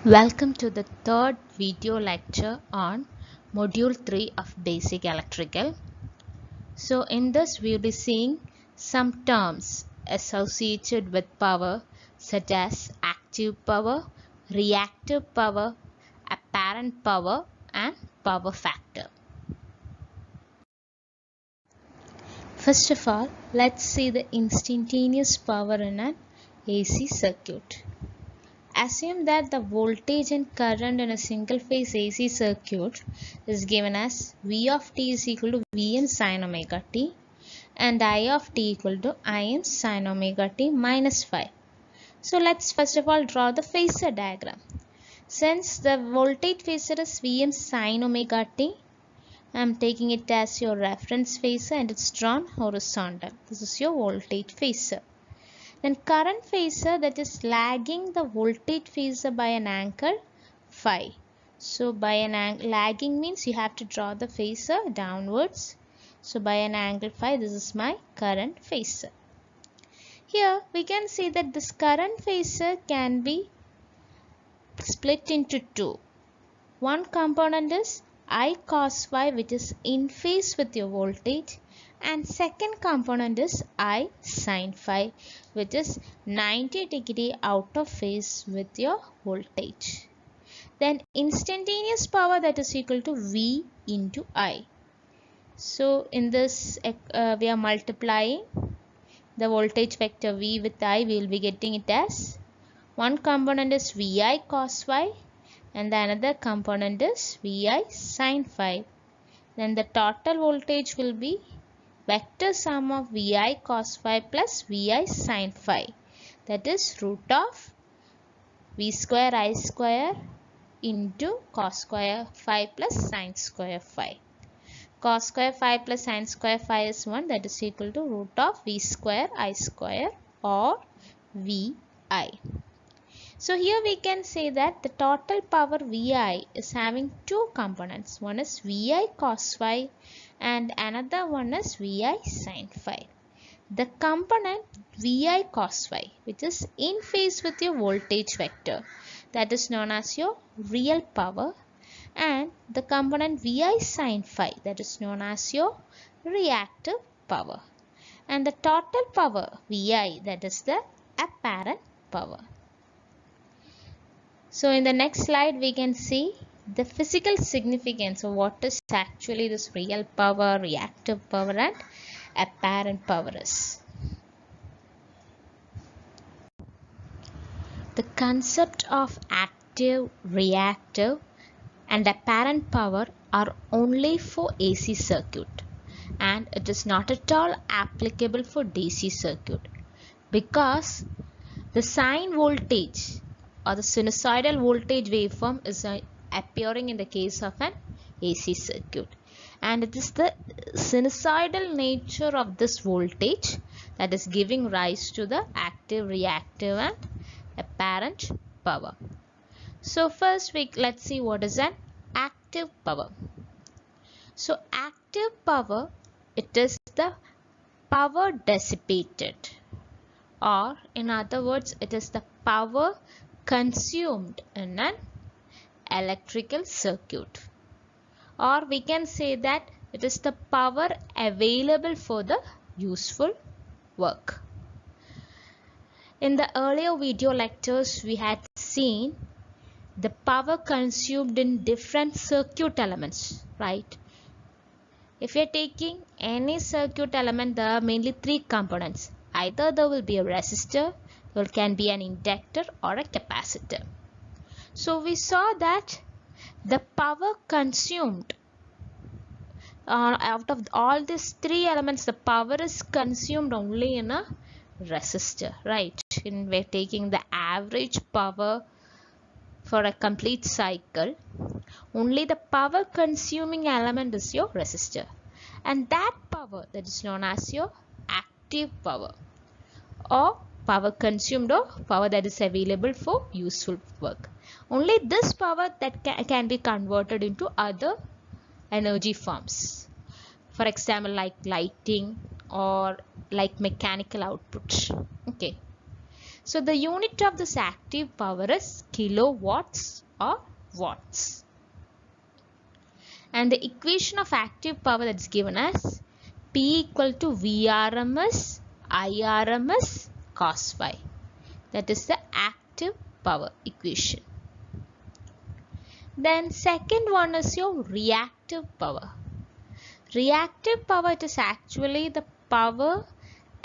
Welcome to the third video lecture on Module 3 of Basic Electrical. So in this we will be seeing some terms associated with power such as active power, reactive power, apparent power and power factor. First of all, let's see the instantaneous power in an AC circuit. Assume that the voltage and current in a single phase AC circuit is given as V of t is equal to Vn sin omega t and I of t equal to In sin omega t minus phi. So let's first of all draw the phasor diagram. Since the voltage phasor is Vm sin omega t, I am taking it as your reference phasor and it's drawn horizontal. This is your voltage phasor. Then current phasor, that is lagging the voltage phasor by an angle phi. So by an angle, lagging means you have to draw the phasor downwards. So by an angle phi, this is my current phasor. Here we can see that this current phasor can be split into two. One component is I cos phi, which is in phase with your voltage, and second component is I sin phi, which is 90° out of phase with your voltage. Then instantaneous power, that is equal to V into I. So in this we are multiplying the voltage vector V with I. We will be getting it as one component is Vi cos phi and the another component is Vi sin phi. Then the total voltage will be vector sum of Vi cos phi plus Vi sin phi, that is root of V square I square into cos square phi plus sin square phi. Cos square phi plus sin square phi is 1, that is equal to root of V square I square or Vi. So here we can say that the total power Vi is having two components. One is Vi cos phi and another one is Vi sin phi. The component Vi cos phi, which is in phase with your voltage vector, that is known as your real power, and the component Vi sin phi, that is known as your reactive power. And the total power Vi, that is the apparent power. So in the next slide we can see the physical significance of what is actually this real power, reactive power and apparent power is. The concept of active, reactive and apparent power are only for AC circuit and it is not at all applicable for DC circuit because the sine voltage or the sinusoidal voltage waveform is appearing in the case of an AC circuit, and it is the sinusoidal nature of this voltage that is giving rise to the active, reactive and apparent power. So first let's see what is an active power. So active power, it is the power dissipated, or in other words it is the power consumed in an electrical circuit, or we can say that it is the power available for the useful work. In the earlier video lectures we had seen the power consumed in different circuit elements, right? If you are taking any circuit element, there are mainly three components. Either there will be a resistor, there can be an inductor or a capacitor. So we saw that the power consumed out of all these three elements, the power is consumed only in a resistor, right? And we're taking the average power for a complete cycle, only the power consuming element is your resistor, and that power, that is known as your active power, or power consumed or power that is available for useful work. Only this power that can be converted into other energy forms, for example like lighting or like mechanical output. Okay, So the unit of this active power is kilowatts or watts. And the equation of active power that's given as P equal to Vrms Irms cos phi. That is the active power equation. Then second one is your reactive power. Reactive power, it is actually the power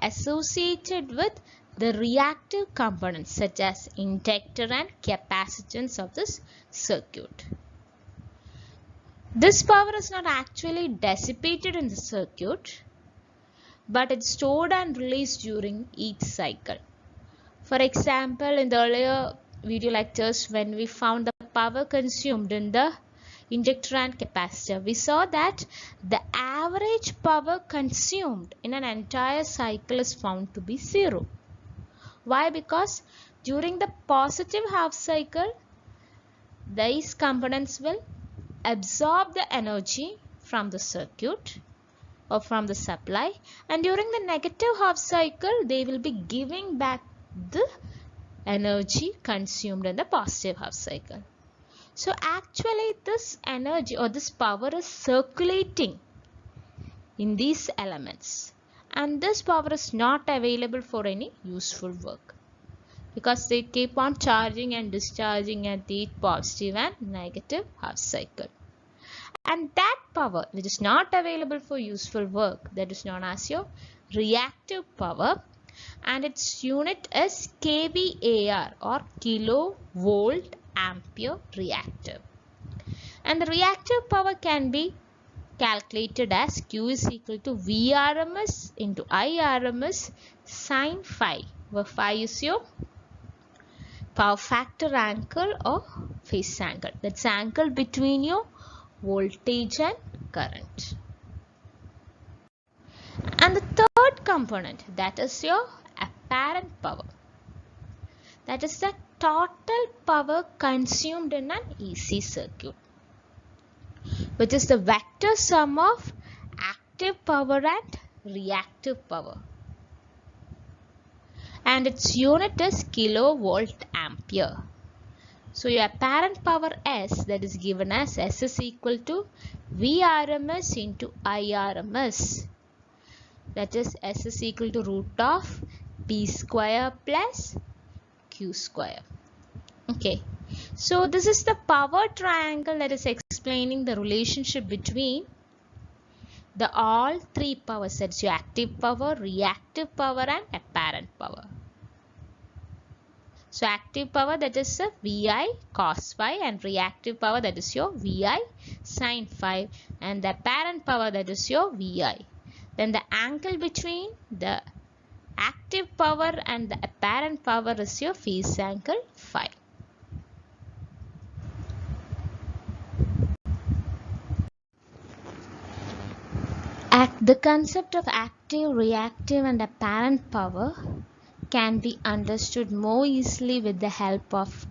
associated with the reactive components such as inductor and capacitance of this circuit. This power is not actually dissipated in the circuit, but it's stored and released during each cycle. For example, in the earlier video lectures, when we found the power consumed in the inductor and capacitor, we saw that the average power consumed in an entire cycle is found to be 0. Why? Because during the positive half cycle, these components will absorb the energy from the circuit or from the supply, and during the negative half cycle they will be giving back the energy consumed in the positive half cycle. So actually this energy or this power is circulating in these elements, and this power is not available for any useful work because they keep on charging and discharging at the positive and negative half cycle. And that power which is not available for useful work, that is known as your reactive power, and its unit is kVAR or kilovolt ampere reactive. And the reactive power can be calculated as Q is equal to Vrms into Irms sin phi, where phi is your power factor angle or phase angle. That's angle between your voltage and current. And the third component, that is your apparent power. That is the total power consumed in an AC circuit, which is the vector sum of active power and reactive power. And its unit is kilovolt ampere. So your apparent power S, that is given as S is equal to Vrms into Irms. That is S is equal to root of P square plus Q square. Okay. So this is the power triangle that is explaining the relationship between the all three powers. That's your active power, reactive power and apparent power. So active power, that is a Vi cos phi, and reactive power, that is your Vi sin phi, and the apparent power, that is your Vi. Then the angle between the active power and the apparent power is your phase angle phi. The concept of active, reactive and apparent power can be understood more easily with the help of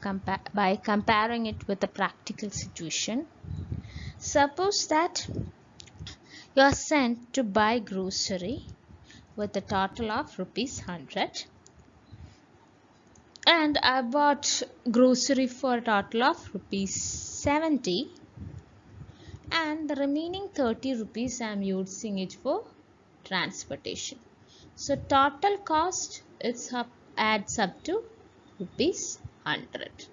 by comparing it with a practical situation. Suppose that you are sent to buy grocery with a total of ₹100, and I bought grocery for a total of ₹70, and the remaining 30 rupees I am using it for transportation. So total cost adds up to ₹100.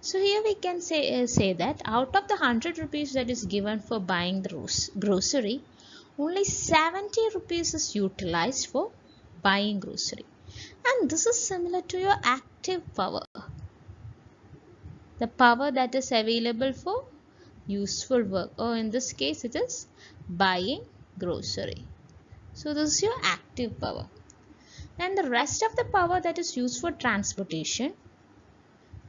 So here we can say that out of the 100 rupees that is given for buying the grocery, only 70 rupees is utilized for buying grocery. And this is similar to your active power, the power that is available for useful work, or in this case it is buying grocery. So this is your active power. And the rest of the power that is used for transportation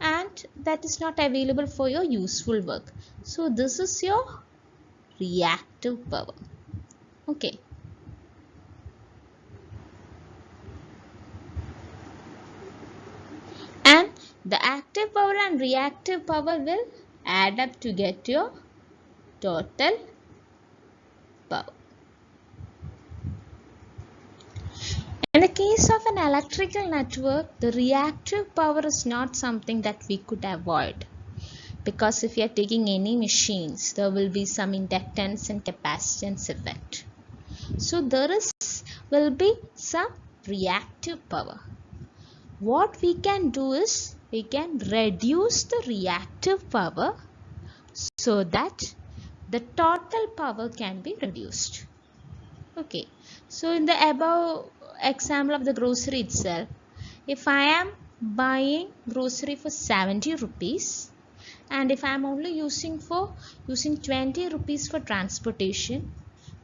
and that is not available for your useful work. So this is your reactive power. Okay. And the active power and reactive power will add up to get your total power. In the case of an electrical network, the reactive power is not something that we could avoid. Because if you are taking any machines, there will be some inductance and capacitance effect. So there will be some reactive power. What we can do is we can reduce the reactive power so that the total power can be reduced. Okay, so in the above example of the grocery itself, if I am buying grocery for 70 rupees and if I am only using 20 rupees for transportation,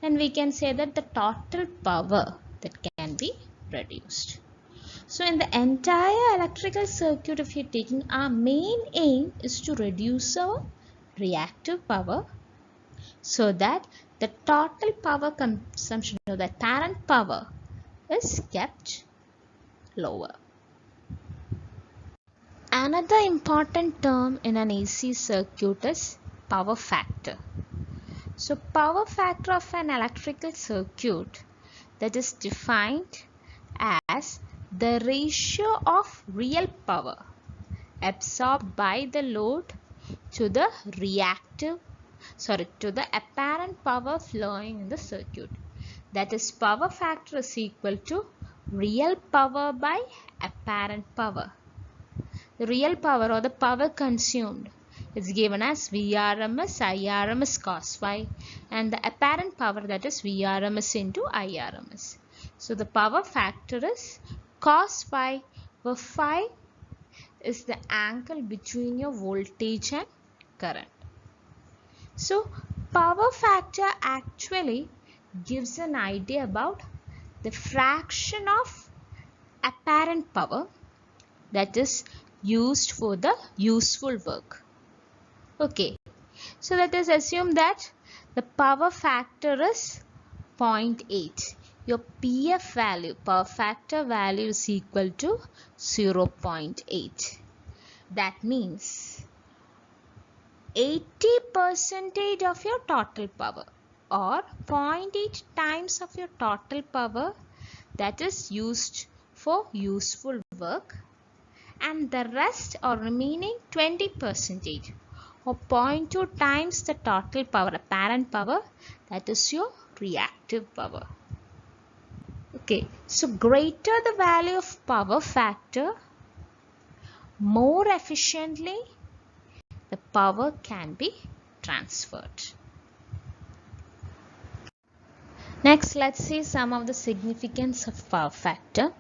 then we can say that the total power that can be reduced. So in the entire electrical circuit, if you're taking, our main aim is to reduce our reactive power so that the total power consumption of the apparent power is kept lower. Another important term in an AC circuit is power factor. So power factor of an electrical circuit, that is defined as the ratio of real power absorbed by the load to the apparent power flowing in the circuit. That is, power factor is equal to real power by apparent power. The real power or the power consumed is given as Vrms Irms cos phi, and the apparent power, that is Vrms into Irms. So the power factor is cos phi, where phi is the angle between your voltage and current. So power factor actually gives an idea about the fraction of apparent power that is used for the useful work. Okay, so let us assume that the power factor is 0.8. Your PF value, power factor value, is equal to 0.8. That means 80% of your total power, or 0.8 times of your total power, that is used for useful work, and the rest or remaining 20% or 0.2 times the total power, apparent power, that is your reactive power. Okay, so greater the value of power factor, more efficiently the power can be transferred. Next, let's see some of the significance of power factor.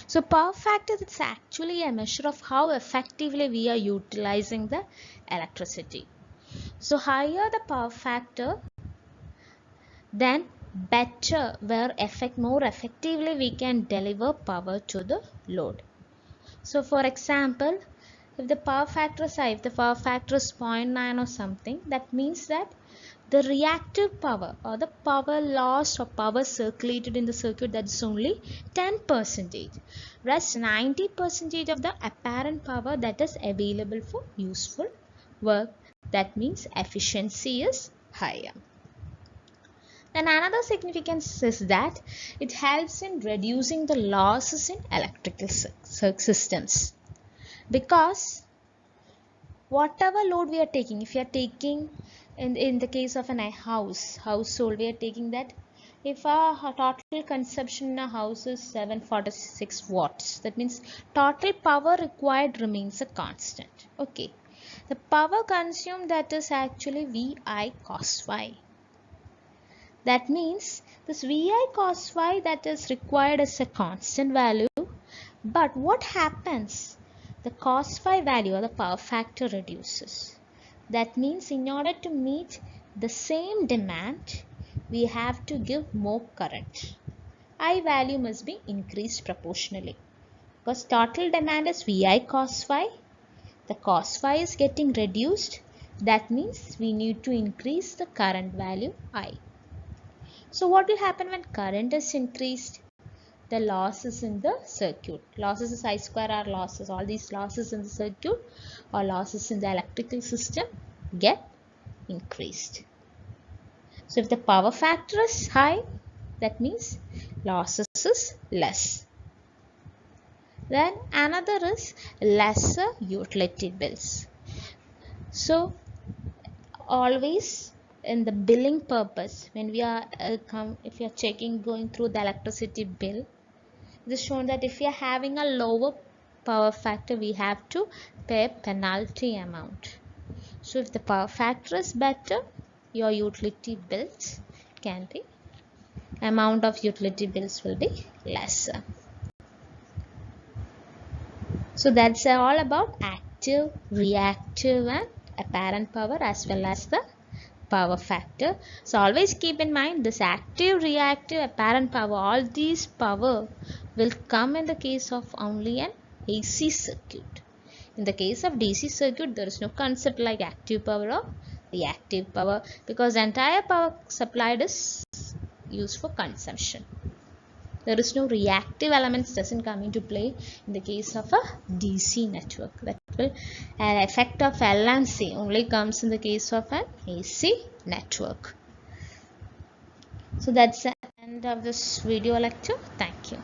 So power factor is actually a measure of how effectively we are utilizing the electricity. So higher the power factor, then better, more effectively we can deliver power to the load. So for example, if the power factor is high, if the power factor is 0.9 or something, that means that the reactive power or the power loss or power circulated in the circuit, that is only 10%. Rest 90% of the apparent power that is available for useful work. That means efficiency is higher. Then another significance is that it helps in reducing the losses in electrical systems. Because whatever load we are taking, if you are taking in the case of an household, we are taking that if our total consumption in a house is 746 watts, that means total power required remains a constant. Okay, the power consumed, that is actually Vi cos phi. That means this Vi cos phi that is required as a constant value, but what happens? The cos phi value or the power factor reduces. That means in order to meet the same demand, we have to give more current. I value must be increased proportionally. Because total demand is Vi cos phi. The cos phi is getting reduced. That means we need to increase the current value I. So what will happen when current is increased? The losses in the circuit. Losses is I square R losses. All these losses in the circuit or losses in the electrical system get increased. So if the power factor is high, that means losses is less. Then another is lesser utility bills. So always in the billing purpose, when we are if you are checking going through the electricity bill, it is shown that if we are having a lower power factor, we have to pay penalty amount. So if the power factor is better, your utility bills can be, amount of utility bills will be lesser. So that's all about active, reactive and apparent power as well as the power factor. So always keep in mind this active, reactive, apparent power, all these power will come in the case of only an AC circuit. In the case of DC circuit, there is no concept like active power or reactive power, because entire power supplied is used for consumption. There is no reactive elements doesn't come into play in the case of a DC network. That will an effect of L and C only comes in the case of an AC network. So that's the end of this video lecture. Thank you.